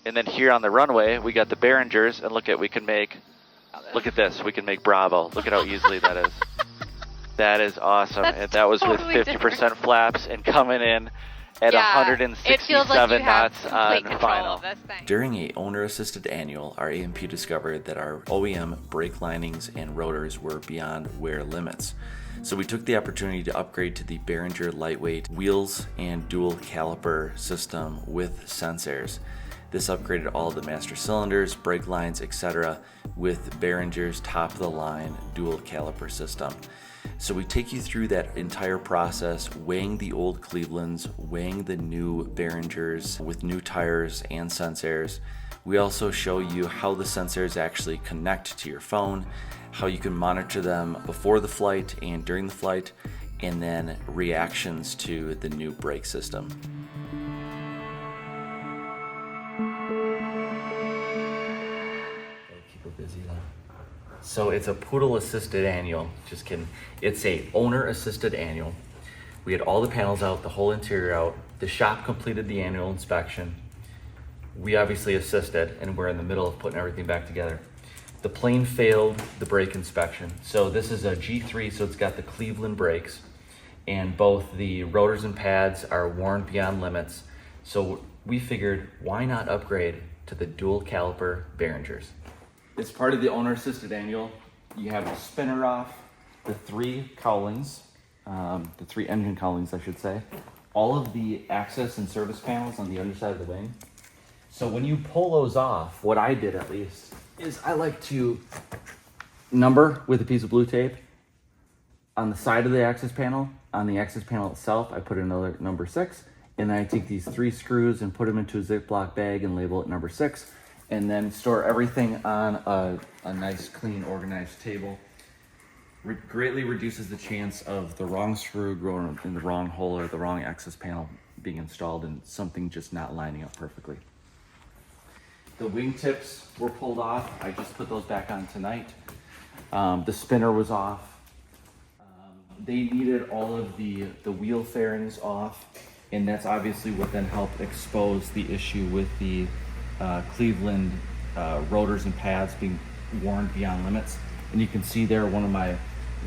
And then here on the runway, we got the Behringers, and look at, we can make, look at this, we can make Bravo. Look at how easily that is. That is awesome. That's And that was totally with 50% different. flaps and coming in at Yeah, 167 it feels like you have knots complete on control final. of this thing. During a owner-assisted annual, our A&P discovered that our OEM brake linings and rotors were beyond wear limits. So we took the opportunity to upgrade to the Beringer lightweight wheels and dual caliper system with SensAIRs. This upgraded all the master cylinders, brake lines, etc. with Behringer's top-of-the-line dual caliper system. So we take you through that entire process, weighing the old Clevelands, weighing the new Behringers with new tires and SensAIRs. We also show you how the SensAIRs actually connect to your phone, how you can monitor them before the flight and during the flight, and then reactions to the new brake system. Keep her busy then. So it's a poodle assisted annual, just kidding. It's a owner assisted annual. We had all the panels out, the whole interior out. The shop completed the annual inspection. We obviously assisted, and we're in the middle of putting everything back together. The plane failed the brake inspection. So this is a G3, so it's got the Cleveland brakes, and both the rotors and pads are worn beyond limits. So we figured, why not upgrade to the dual caliper Behringers? It's part of the owner assisted annual. You have the spinner off, the three cowlings, the three engine cowlings, I should say, all of the access and service panels on the underside of the wing. So when you pull those off, what I did at least, is I like to number with a piece of blue tape on the side of the access panel. On the access panel itself, I put another number 6, and then I take these 3 screws and put them into a Ziploc bag and label it number 6, and then store everything on a nice, clean, organized table. Greatly reduces the chance of the wrong screw going in the wrong hole or the wrong access panel being installed and something just not lining up perfectly. The wingtips were pulled off. I just put those back on tonight. The spinner was off. They needed all of the wheel fairings off, and that's obviously what then helped expose the issue with the Cleveland rotors and pads being worn beyond limits. And you can see there one of my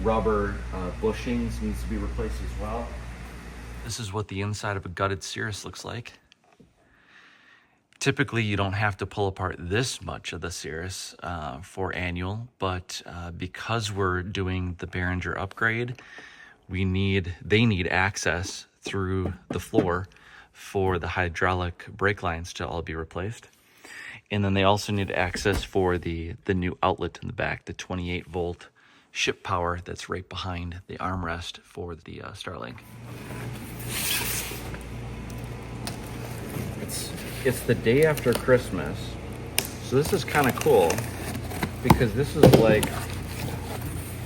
rubber bushings needs to be replaced as well. This is what the inside of a gutted Cirrus looks like. Typically, you don't have to pull apart this much of the Cirrus for annual, but because we're doing the Behringer upgrade, they need access through the floor for the hydraulic brake lines to all be replaced. And then they also need access for the new outlet in the back, the 28 volt ship power that's right behind the armrest for the Starlink. It's the day after Christmas, so this is kind of cool because this is like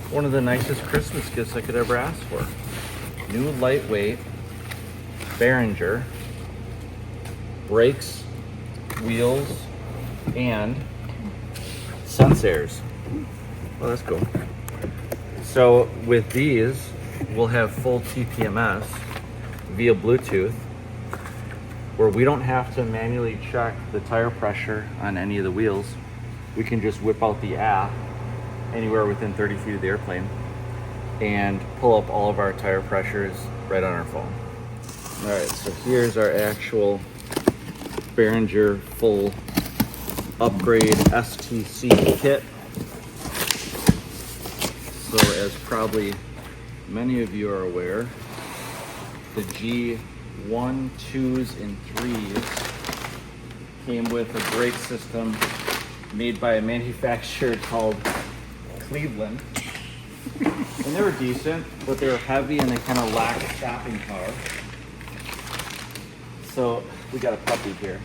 one of the nicest Christmas gifts I could ever ask for. New lightweight Behringer brakes, wheels, and SensAIRs. Well, that's cool. So with these, we'll have full TPMS via Bluetooth, where we don't have to manually check the tire pressure on any of the wheels. We can just whip out the app anywhere within 30 feet of the airplane and pull up all of our tire pressures right on our phone. All right, so here's our actual Behringer full upgrade STC kit. So as probably many of you are aware, the G1, 2s, and 3s came with a brake system made by a manufacturer called Cleveland. And they were decent, but they were heavy and they kind of lacked stopping power. So we got a puppy here.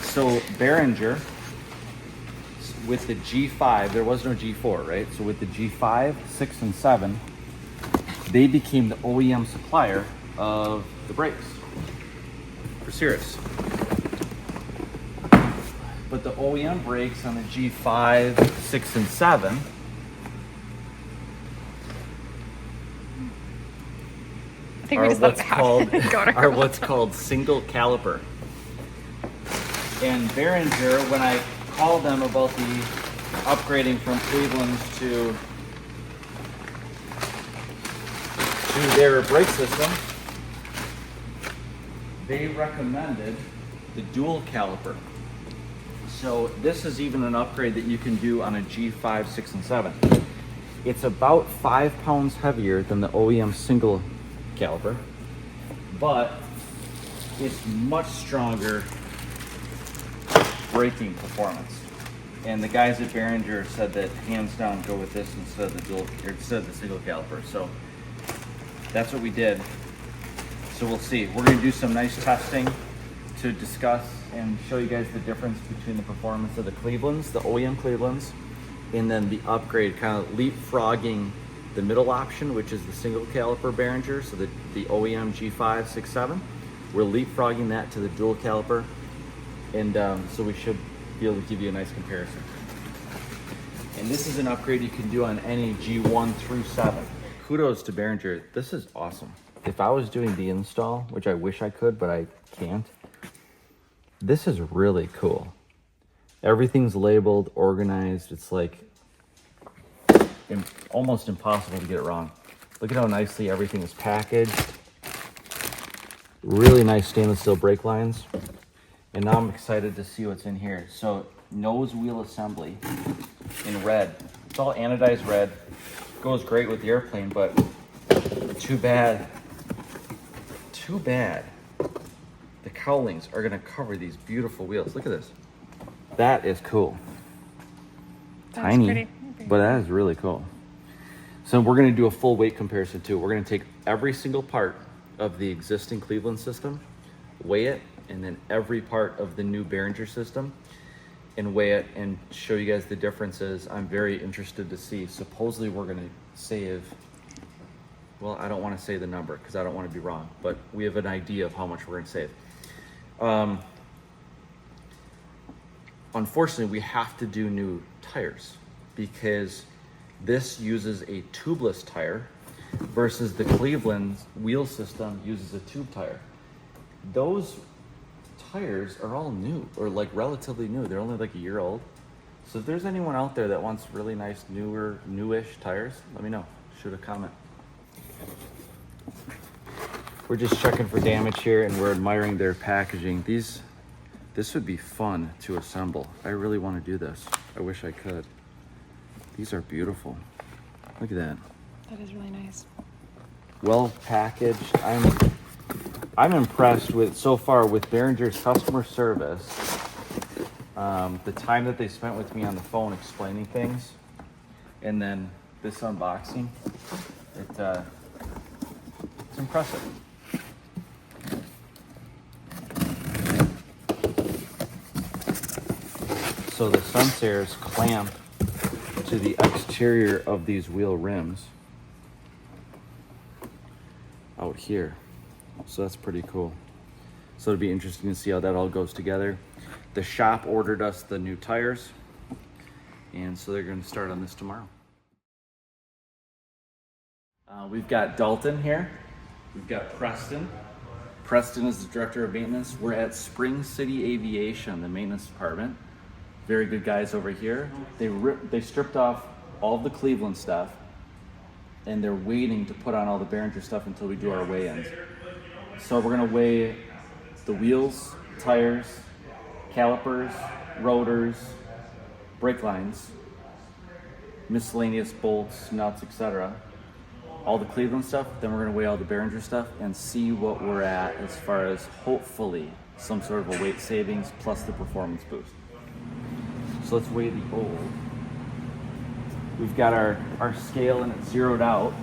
So Behringer, with the G5, there was no G4, right? So with the G5, 6, and 7, they became the OEM supplier of the brakes for Cirrus. But the OEM brakes on the G5, 6, and 7 I think we just let it happen. are what's called single caliper. And Beringer, when I called them about the upgrading from Cleveland's to their brake system, they recommended the dual caliper. So this is even an upgrade that you can do on a G5, 6, and 7. It's about 5 pounds heavier than the OEM single caliper, but it's much stronger braking performance. And the guys at Behringer said that hands down go with this instead of the single caliper. So that's what we did. So we'll see. We're going to do some nice testing to discuss and show you guys the difference between the performance of the Cleveland's, the OEM Cleveland's, and then the upgrade, kind of leapfrogging the middle option, which is the single caliper Behringer, so the OEM G5, 6, 7. We're leapfrogging that to the dual caliper, and so we should be able to give you a nice comparison. And this is an upgrade you can do on any G1 through 7. Kudos to Behringer. This is awesome. If I was doing the install, which I wish I could, but I can't, this is really cool. Everything's labeled, organized. It's like almost impossible to get it wrong. Look at how nicely everything is packaged. Really nice stainless steel brake lines. And now I'm excited to see what's in here. So nose wheel assembly in red. It's all anodized red. Goes great with the airplane, but too bad. The cowlings are gonna cover these beautiful wheels. Look at this. That is cool. That's Tiny, pretty. but that is really cool. So we're gonna do a full weight comparison too. We're gonna take every single part of the existing Cleveland system, weigh it, and then every part of the new Behringer system and weigh it and show you guys the differences. I'm very interested to see. Supposedly we're gonna save, well, I don't wanna say the number because I don't wanna be wrong, but we have an idea of how much we're gonna save. Unfortunately, we have to do new tires because this uses a tubeless tire versus the Cleveland wheel system uses a tube tire. Those tires are all new, or like relatively new. They're only like a year old. So if there's anyone out there that wants really nice, newish tires, let me know. Shoot a comment. We're just checking for damage here and we're admiring their packaging. This would be fun to assemble. I really want to do this. I wish I could. These are beautiful. Look at that. That is really nice. Well packaged. I'm impressed with so far with Behringer's customer service. The time that they spent with me on the phone explaining things, and then this unboxing. It's impressive. So the SensAIRs clamp to the exterior of these wheel rims out here. So that's pretty cool. So it'll be interesting to see how that all goes together. The shop ordered us the new tires, and so they're going to start on this tomorrow. We've got Dalton here. We've got Preston. Preston is the director of maintenance. We're at Spring City Aviation, the maintenance department. Very good guys over here. They stripped off all the Cleveland stuff, and they're waiting to put on all the Behringer stuff until we do our weigh-ins. So we're gonna weigh the wheels, tires, calipers, rotors, brake lines, miscellaneous bolts, nuts, etc. All the Cleveland stuff. Then we're gonna weigh all the Behringer stuff and see what we're at as far as hopefully some sort of a weight savings plus the performance boost. So let's weigh the old. We've got our scale and it's zeroed out.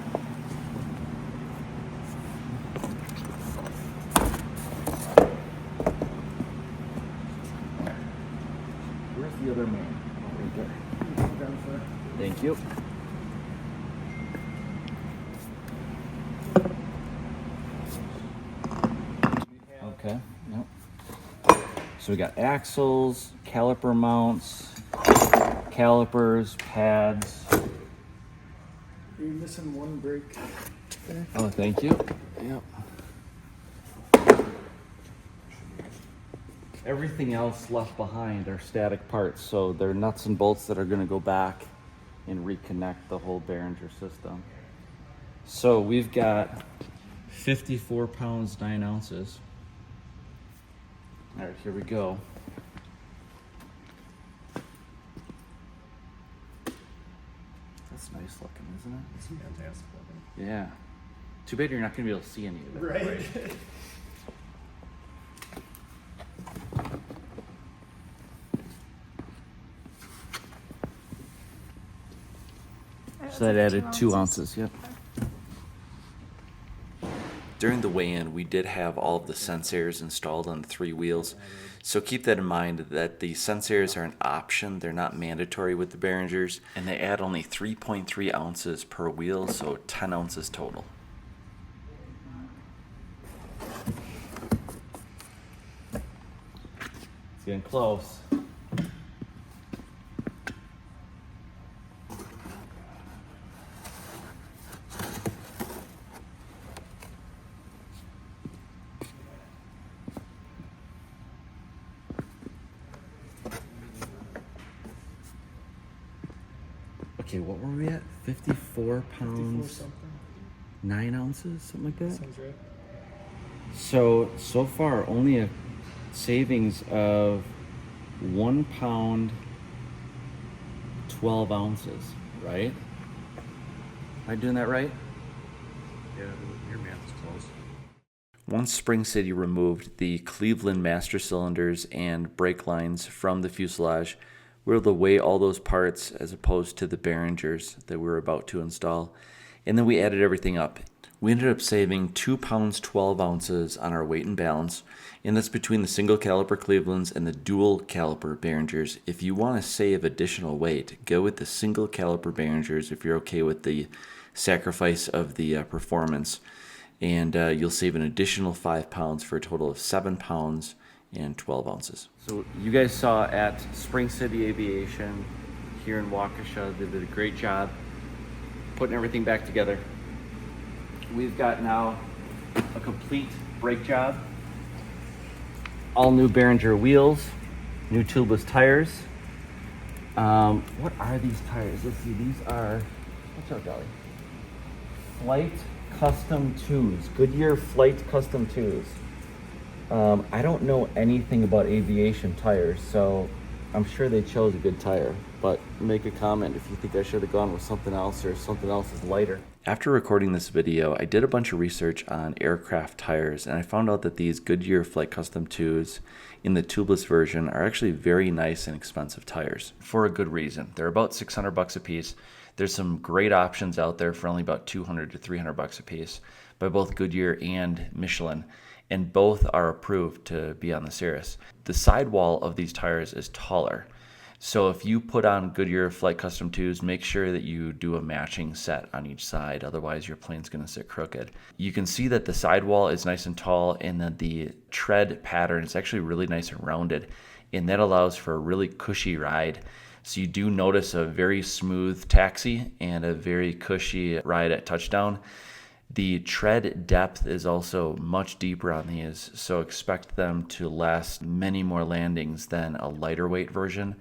Where's the other man? Oh, right there. Thank you. Okay, yep. So we got axles, caliper mounts, calipers, pads. You're missing one brake there. Oh, thank you. Yep. Everything else left behind are static parts, so they're nuts and bolts that are going to go back and reconnect the whole Behringer system. So we've got 54 pounds, 9 ounces. All right, here we go. That's nice looking, isn't it? It's fantastic looking. Yeah. Too bad you're not going to be able to see any of it. Right. So that added 2 ounces, yep. During the weigh-in, we did have all of the SensAIRs installed on the 3 wheels. So keep that in mind that the SensAIRs are an option. They're not mandatory with the Behringers. And they add only 3.3 ounces per wheel, so 10 ounces total. It's getting close. Okay, what were we at? 54 pounds, 54 something. 9 ounces, something like that? Sounds right. So far, only a savings of 1 pound, 12 ounces, right? Am I doing that right? Yeah, your math is close. Once Spring City removed the Cleveland master cylinders and brake lines from the fuselage, we were able to weigh all those parts as opposed to the Behringers that we were about to install. And then we added everything up. We ended up saving 2 pounds 12 ounces on our weight and balance, and that's between the single caliper Clevelands and the dual caliper Behringers. If you want to save additional weight, go with the single caliper Behringers if you're okay with the sacrifice of the performance. And you'll save an additional 5 pounds for a total of 7 pounds and 12 ounces. So you guys saw at Spring City Aviation here in Waukesha, they did a great job putting everything back together. We've got now a complete brake job, all new Behringer wheels, new tubeless tires. What are these tires? Let's see, these are, what's up, Dolly? Flight Custom 2s, Goodyear Flight Custom 2s. I don't know anything about aviation tires, so I'm sure they chose a good tire, but make a comment if you think I should have gone with something else or something else is lighter. After recording this video, I did a bunch of research on aircraft tires, and I found out that these Goodyear Flight Custom 2s in the tubeless version are actually very nice and expensive tires for a good reason. They're about $600 a piece. There's some great options out there for only about $200 to $300 a piece by both Goodyear and Michelin, and both are approved to be on the Cirrus. The sidewall of these tires is taller. So if you put on Goodyear Flight Custom 2s, make sure that you do a matching set on each side, otherwise your plane's gonna sit crooked. You can see that the sidewall is nice and tall, and that the tread pattern is actually really nice and rounded, and that allows for a really cushy ride. So you do notice a very smooth taxi and a very cushy ride at touchdown. The tread depth is also much deeper on these, so expect them to last many more landings than a lighter weight version.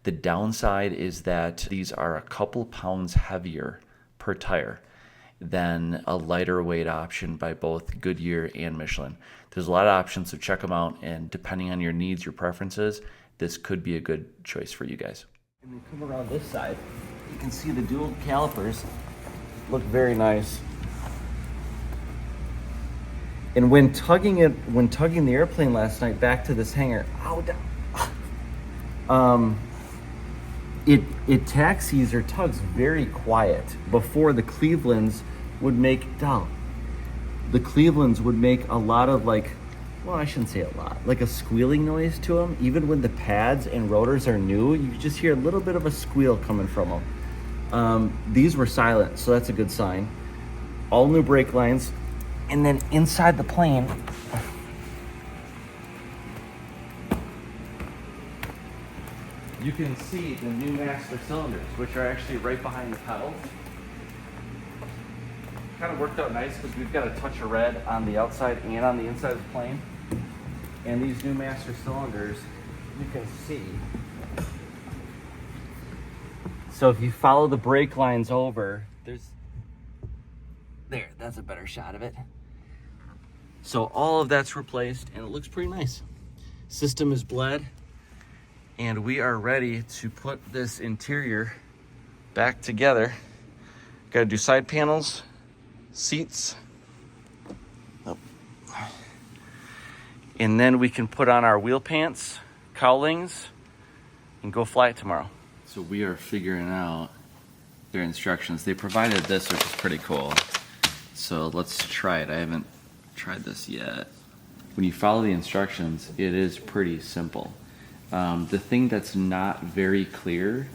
The downside is that these are a couple pounds heavier per tire than a lighter weight option by both Goodyear and Michelin. There's a lot of options, so check them out, and depending on your needs, your preferences, this could be a good choice for you guys. And then come around this side, you can see the dual calipers look very nice. And when tugging the airplane last night back to this hangar, it taxis or tugs very quiet. Before the Clevelands would make a lot of I shouldn't say a lot, like a squealing noise to them. Even when the pads and rotors are new, you just hear a little bit of a squeal coming from them. These were silent, so that's a good sign. All new brake lines. And then inside the plane, you can see the new master cylinders, which are actually right behind the pedals. Kind of worked out nice because we've got a touch of red on the outside and on the inside of the plane. And these new master cylinders, you can see. So if you follow the brake lines over, that's a better shot of it. So all of that's replaced and it looks pretty nice. System is bled and we are ready to put this interior back together. Got to do side panels, seats. Oh. And then we can put on our wheel pants, cowlings, and go fly it tomorrow. So we are figuring out their instructions. They provided this, which is pretty cool. So let's try it. I haven't tried this yet. When you follow the instructions, it is pretty simple. The thing that's not very clear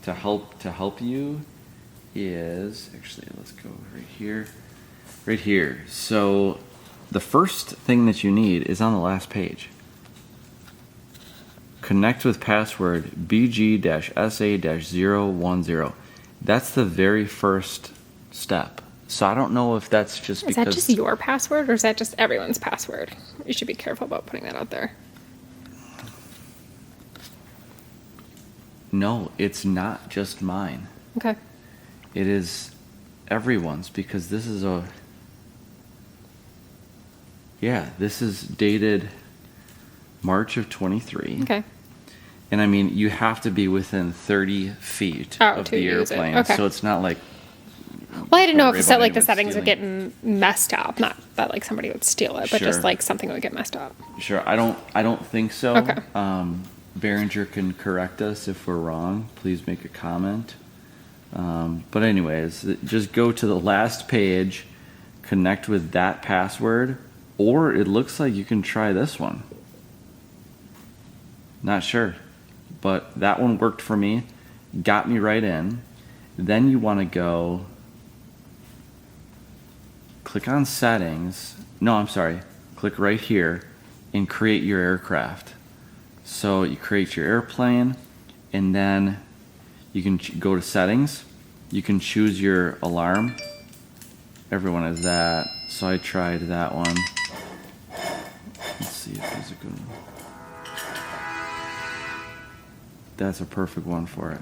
to help you is, actually, let's go right here. Right here. So the first thing that you need is on the last page. Connect with password BG-SA-010. That's the very first step. So I don't know if that's just because... Is that just your password or is that just everyone's password? You should be careful about putting that out there. No, it's not just mine. Okay. It is everyone's because this is this is dated March of 23. Okay. And I mean, you have to be within 30 feet of to the use it. airplane. Okay. So it's not like... Well, I didn't know if worry about the anyone settings would stealing. get messed up. Not that like somebody would steal it, but just Sure. like something would get messed up. Sure, I don't think so. Okay. Behringer can correct us if we're wrong. Please make a comment. But anyways, just go to the last page, connect with that password, or it looks like you can try this one. Not sure, but that one worked for me, got me right in. Then you want to go click on settings. No, I'm sorry. Click right here and create your aircraft. So you create your airplane and then you can go to settings. You can choose your alarm. Everyone has that. So I tried that one. Let's see if there's a good one. That's a perfect one for it.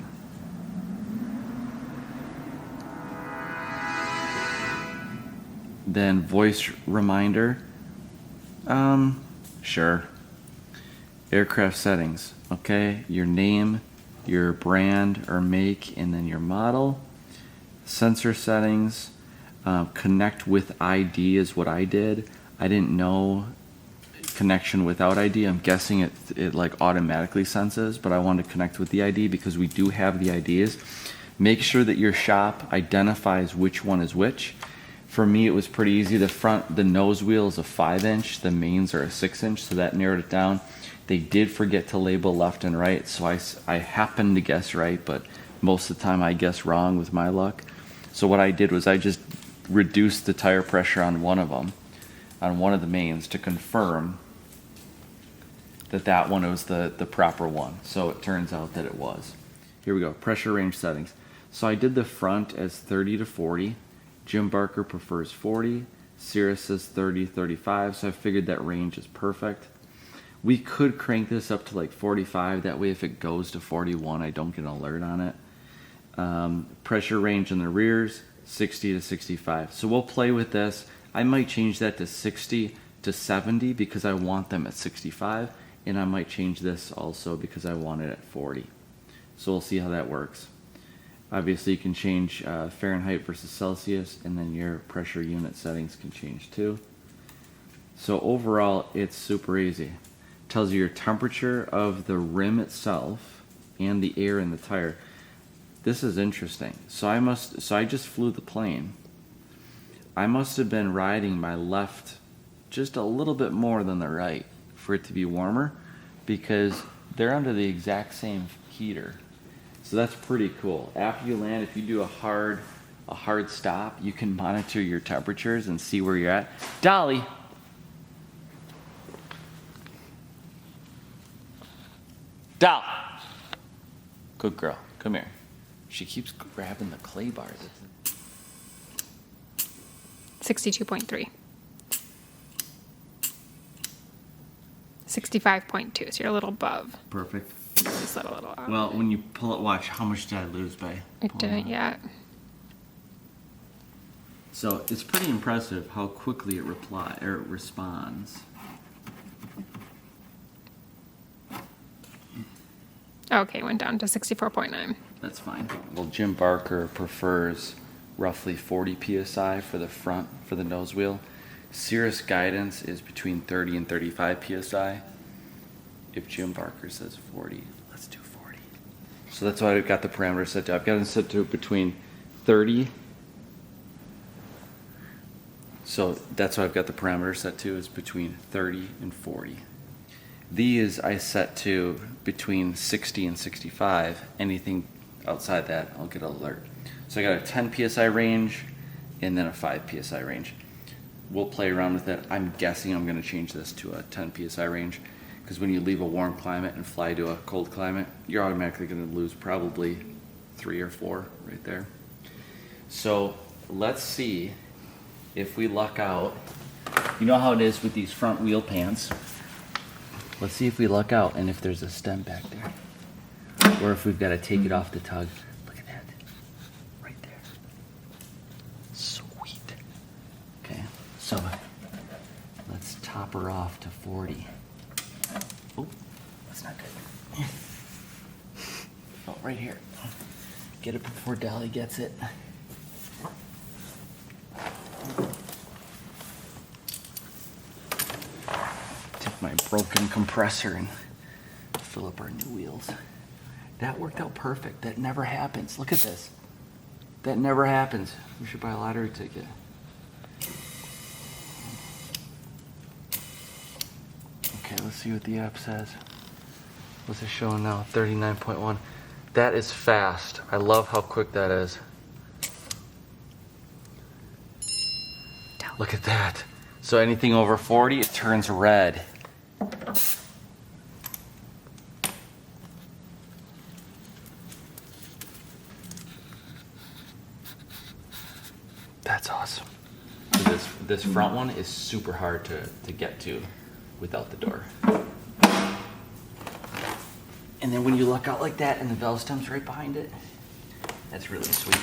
Then voice reminder. Sure. Aircraft settings. Okay, your name, your brand or make, and then your model. Sensor settings. Connect with ID is what I did. I didn't know connection without ID. I'm guessing it like automatically senses, but I wanted to connect with the ID because we do have the IDs. Make sure that your shop identifies which one is which. For me, it was pretty easy. The nose wheel is a 5-inch. The mains are a 6-inch, so that narrowed it down. They did forget to label left and right, so I happened to guess right, but most of the time I guess wrong with my luck. So what I did was I just reduced the tire pressure on one of them, on one of the mains, to confirm that one was the proper one. So it turns out that it was. Here we go, pressure range settings. So I did the front as 30 to 40. Jim Barker prefers 40. Cirrus says 30, 35, so I figured that range is perfect. We could crank this up to like 45, that way if it goes to 41, I don't get an alert on it. Pressure range in the rears, 60 to 65. So we'll play with this. I might change that to 60 to 70 because I want them at 65, and I might change this also because I want it at 40. So we'll see how that works. Obviously you can change Fahrenheit versus Celsius, and then your pressure unit settings can change too. So overall, it's super easy. Tells you your temperature of the rim itself and the air in the tire. This is interesting. So I just flew the plane. I must have been riding my left just a little bit more than the right for it to be warmer, because they're under the exact same heater. So that's pretty cool. After you land, if you do a hard stop, you can monitor your temperatures and see where you're at. Dolly. Doll. Good girl. Come here. She keeps grabbing the clay bars. 62.3. 65.2, so you're a little above. Perfect. Just a little off. Well, when you pull it, watch, how much did I lose by It pulling didn't it? yet. So it's pretty impressive how quickly it responds. Okay, went down to 64.9. That's fine. Well, Jim Barker prefers roughly 40 psi for the front, for the nose wheel. Cirrus guidance is between 30 and 35 psi. If Jim Barker says 40, let's do 40. So that's why I've got the parameter set to. I've got it set to between 30. So that's what I've got the parameter set to, is between 30 and 40. These I set to between 60 and 65. Anything outside that, I'll get an alert. So I got a 10 psi range and then a 5 psi range. We'll play around with it. I'm guessing I'm going to change this to a 10 psi range, because when you leave a warm climate and fly to a cold climate, you're automatically going to lose probably 3 or 4 right there. So let's see if we luck out. You know how it is with these front wheel pants. Let's see if we luck out and if there's a stem back there. Or if we've got to take it off the tug. Look at that. Right there. Sweet. Okay, so let's top her off to 40. Oh, that's not good. Oh, right here. Get it before Dolly gets it. Take my broken compressor and fill up our new wheels. That worked out perfect. That never happens. Look at this. That never happens. We should buy a lottery ticket. Okay, let's see what the app says. What's it showing now? 39.1. That is fast. I love how quick that is. Look at that. So anything over 40, it turns red. That's awesome. So this front one is super hard to get to without the door. And then when you look out like that and the valve stem's right behind it, that's really sweet.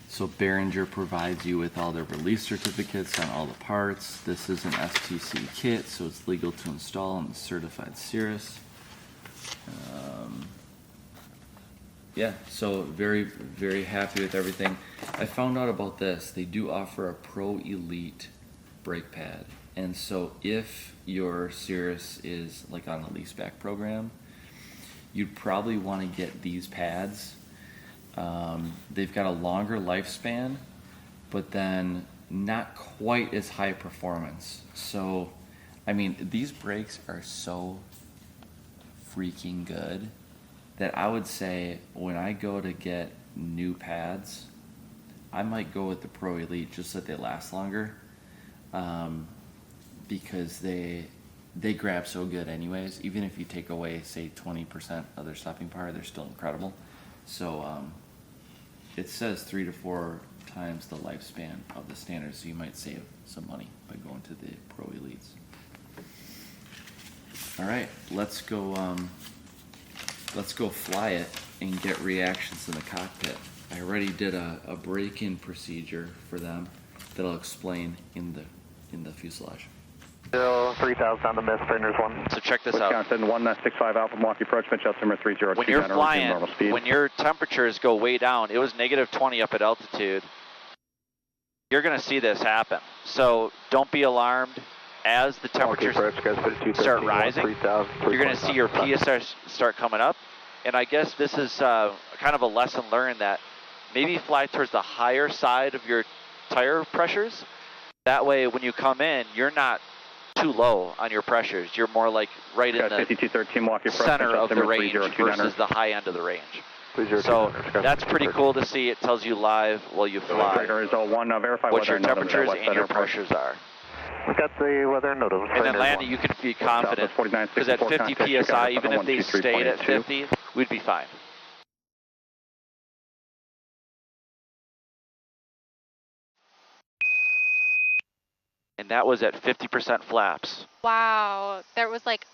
So Behringer provides you with all the release certificates on all the parts. This is an STC kit, so it's legal to install on the certified Cirrus. Yeah, so very, very happy with everything. I found out about this. They do offer a Pro Elite brake pad. And so if your Cirrus is like on a leaseback program, you'd probably want to get these pads. They've got a longer lifespan, but then not quite as high performance. So, I mean, these brakes are so freaking good that I would say when I go to get new pads, I might go with the Pro Elite just so that they last longer, because they grab so good anyways. Even if you take away, say, 20% of their stopping power, they're still incredible. So it says 3 to 4 times the lifespan of the standard, so you might save some money by going to the Pro Elites. All right, let's go fly it and get reactions in the cockpit. I already did a break-in procedure for them that I'll explain in the fuselage. 3000 on the miss, Behringer's 1. So check this out. Wisconsin 165 Alpha Milwaukee approach, pitch altimeter 30. When you're flying, when your temperatures go way down, it was negative 20 up at altitude, you're going to see this happen. So don't be alarmed. As the temperatures start rising, you're going to see your PSR start coming up. And I guess this is kind of a lesson learned that maybe fly towards the higher side of your tire pressures. That way, when you come in, you're not too low on your pressures. You're more like right in the center of the range versus the high end of the range. So that's pretty cool to see. It tells you live while you fly what your temperatures and your pressures are. We got the weather notice. And then landing, you can be confident, because at 50 PSI, even if they stayed at 50, we'd be fine. And and that was at 50% flaps. Wow, there was like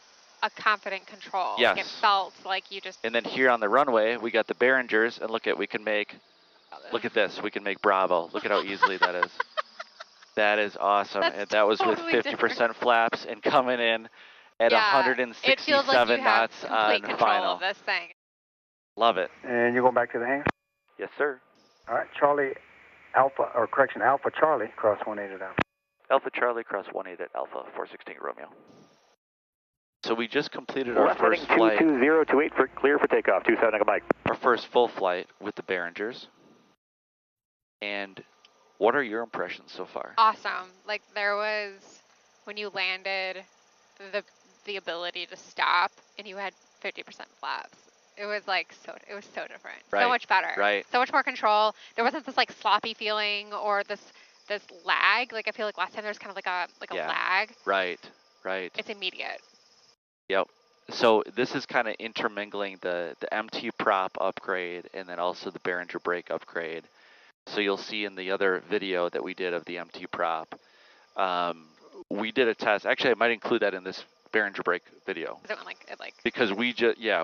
a confident control. Yes. Like it felt like you just. And then here on the runway, we got the Behringers, and look at, we can make, look at this, we can make Bravo. Look at how easily that is. That is awesome. That's And that was totally with 50% different. flaps and coming in at Yeah, 167 it feels like you have knots complete on control final. of this thing. Love it. And you're going back to the hangar? Yes, sir. All right, Charlie Alpha, or correction, Alpha Charlie, cross 18 at Alpha. Alpha Charlie, cross 18 at Alpha, 416 Romeo. So we just completed our first flight. 22028 for clear for takeoff, 27 Mike. Our first full flight with the Behringers. And what are your impressions so far? Awesome. Like there was, when you landed, the ability to stop, and you had 50% flaps. It was like it was so different. Right. So much better. Right. So much more control. There wasn't this like sloppy feeling or this lag. Like I feel like last time there was kind of like a Yeah. lag. Right. Right. It's immediate. Yep. So this is kind of intermingling the MT prop upgrade and then also the Behringer brake upgrade. So you'll see in the other video that we did of the MT prop, we did a test. Actually, I might include that in this Behringer brake video. Is it when like Because we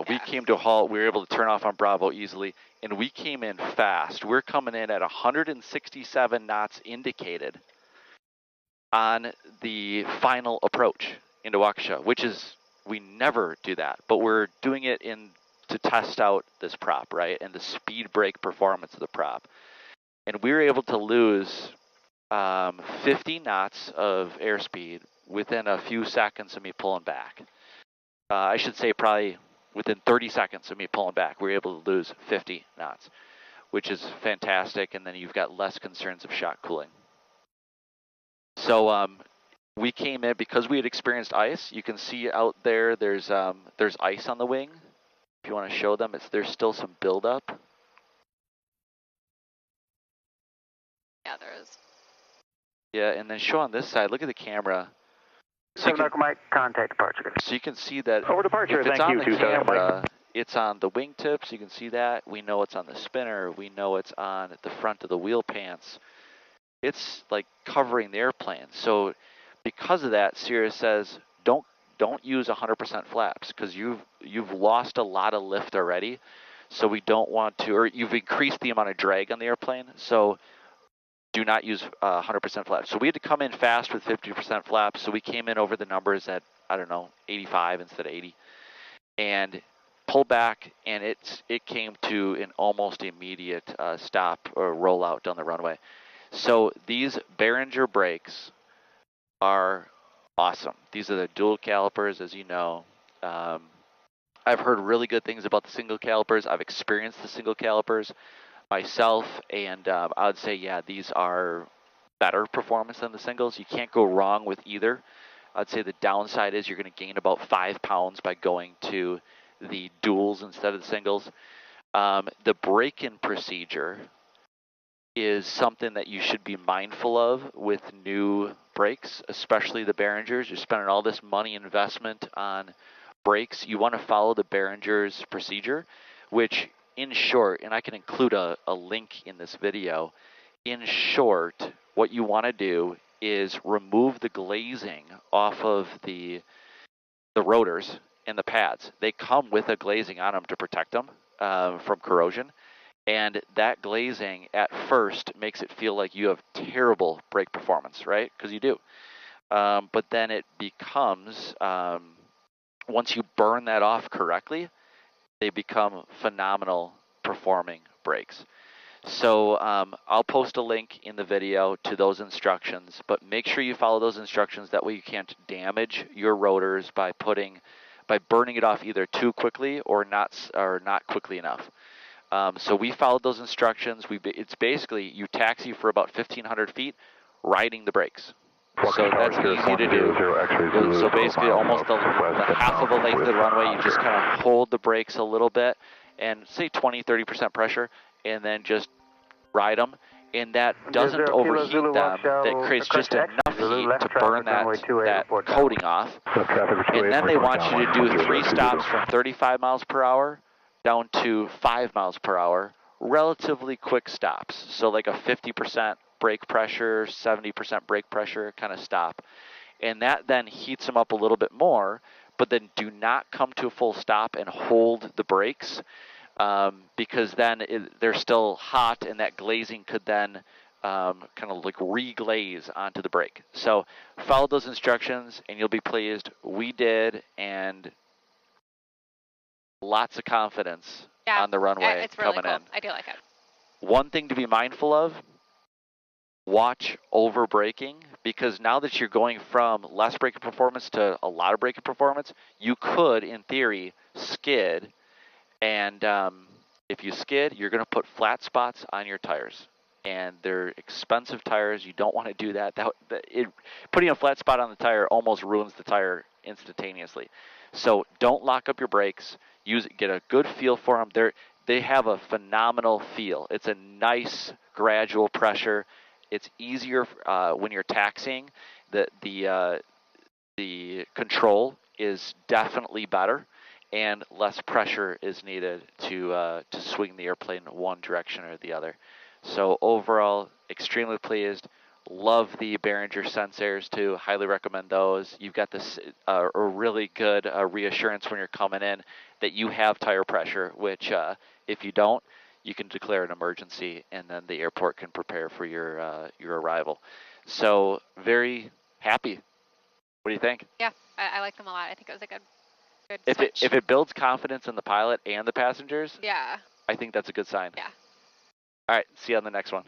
we came to a halt. We were able to turn off on Bravo easily, and we came in fast. We're coming in at 167 knots indicated on the final approach into Waukesha, which is, we never do that, but we're doing it to test out this prop, right, and the speed brake performance of the prop. And we were able to lose 50 knots of airspeed within a few seconds of me pulling back. I should say probably within 30 seconds of me pulling back, we were able to lose 50 knots, which is fantastic, and then you've got less concerns of shock cooling. So we came in, because we had experienced ice. You can see out there, there's ice on the wing. If you want to show them, there's still some buildup. yeah, there is. Yeah, and then show on this side, look at the camera. So Mike, contact departure. So you can see that Over departure, if it's thank on you, the camera, it's on the wingtips, you can see that. We know it's on the spinner. We know it's on the front of the wheel pants. It's like covering the airplane. So because of that, Cirrus says, don't use 100% flaps, because you've lost a lot of lift already. So we don't want to, or you've increased the amount of drag on the airplane. So do not use 100% flaps. So we had to come in fast with 50% flaps. So we came in over the numbers at, I don't know, 85 instead of 80, and pull back, and it came to an almost immediate stop or rollout down the runway. So these Behringer brakes are awesome. These are the dual calipers, as you know. I've heard really good things about the single calipers. I've experienced the single calipers myself, and I would say, yeah, these are better performance than the singles. You can't go wrong with either. I'd say the downside is you're going to gain about 5 pounds by going to the duals instead of the singles. The break-in procedure is something that you should be mindful of with new brakes, especially the Behringers. You're spending all this money investment on brakes. You want to follow the Behringer's procedure, which in short, and I can include a link in this video, in short, what you want to do is remove the glazing off of the rotors and the pads. They come with a glazing on them to protect them from corrosion. And that glazing at first makes it feel like you have terrible brake performance, right? Because you do. But then it becomes, once you burn that off correctly, they become phenomenal performing brakes. So I'll post a link in the video to those instructions, but make sure you follow those instructions. That way you can't damage your rotors by burning it off either too quickly or not quickly enough. So we followed those instructions. It's basically you taxi for about 1,500 feet, riding the brakes. So that's easy to do. So basically almost the half of the length of the runway, you just kind of hold the brakes a little bit and say 20-30% pressure, and then just ride them. And that doesn't overheat them. That creates just enough heat to burn that coating off. And then they want you to do 3 stops from 35 miles per hour down to 5 miles per hour, relatively quick stops. So like a 50% brake pressure, 70% brake pressure, kind of stop. And that then heats them up a little bit more, but then do not come to a full stop and hold the brakes, because then they're still hot, and that glazing could then kind of like re-glaze onto the brake. So follow those instructions and you'll be pleased. We did, and lots of confidence on the runway it's really coming cool. in. I do like it. One thing to be mindful of, watch over braking, because now that you're going from less braking performance to a lot of braking performance, you could, in theory, skid. And if you skid, you're going to put flat spots on your tires. And they're expensive tires. You don't want to do that. Putting a flat spot on the tire almost ruins the tire instantaneously. So don't lock up your brakes. Get a good feel for them. They have a phenomenal feel. It's a nice gradual pressure. It's easier when you're taxiing. The control is definitely better, and less pressure is needed to swing the airplane one direction or the other. So overall, extremely pleased. Love the Behringer SensAIRs too. Highly recommend those. You've got this a really good reassurance when you're coming in that you have tire pressure, which if you don't, you can declare an emergency, and then the airport can prepare for your arrival. So very happy. What do you think? Yeah, I like them a lot. I think it was a good switch. If it builds confidence in the pilot and the passengers, yeah, I think that's a good sign. Yeah. All right, see you on the next one.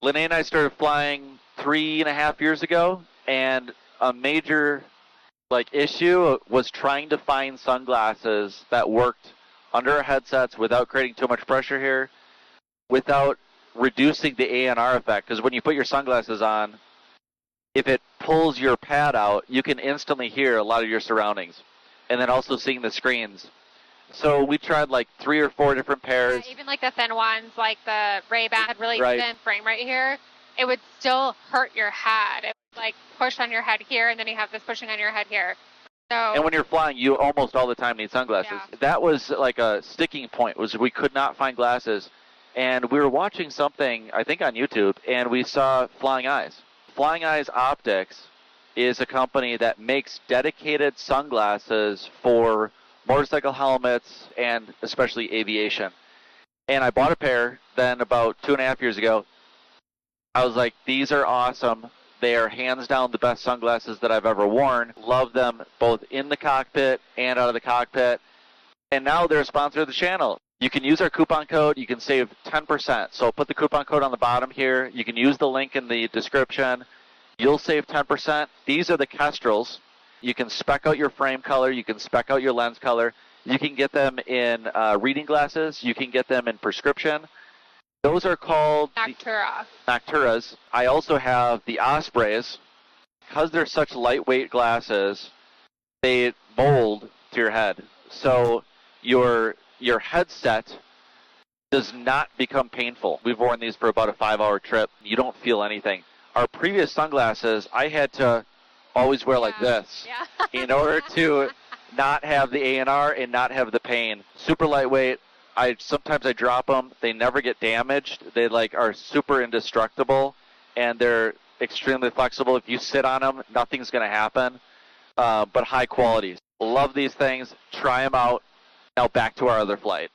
Lene and I started flying 3.5 years ago, and a major issue was trying to find sunglasses that worked under our headsets without creating too much pressure here, without reducing the ANR effect. Because when you put your sunglasses on, if it pulls your pad out, you can instantly hear a lot of your surroundings, and then also seeing the screens. So we tried 3 or 4 different pairs. Yeah, even the thin ones, like the Ray-Ban had really Right. thin frame right here. It would still hurt your head. It would push on your head here, and then you have this pushing on your head here. So. And when you're flying, you almost all the time need sunglasses. Yeah. That was a sticking point. Was we could not find glasses, and we were watching something I think on YouTube, and we saw Flying Eyes. Flying Eyes Optics is a company that makes dedicated sunglasses for motorcycle helmets and especially aviation. And I bought a pair then about 2.5 years ago. I was like, these are awesome. They are hands down the best sunglasses that I've ever worn. Love them both in the cockpit and out of the cockpit. And now they're a sponsor of the channel. You can use our coupon code. You can save 10%. So I'll put the coupon code on the bottom here. You can use the link in the description. You'll save 10%. These are the Kestrels. You can spec out your frame color. You can spec out your lens color. You can get them in reading glasses. You can get them in prescription. Those are called Nocturas. I also have the Ospreys. Because they're such lightweight glasses, they mold to your head. So your headset does not become painful. We've worn these for about a 5-hour trip. You don't feel anything. Our previous sunglasses, I had to always wear like this in order to not have the ANR and not have the pain. Super lightweight. Sometimes I drop them. They never get damaged. They are super indestructible, and they're extremely flexible. If you sit on them, nothing's going to happen. But high quality. Love these things. Try them out. Now back to our other flight.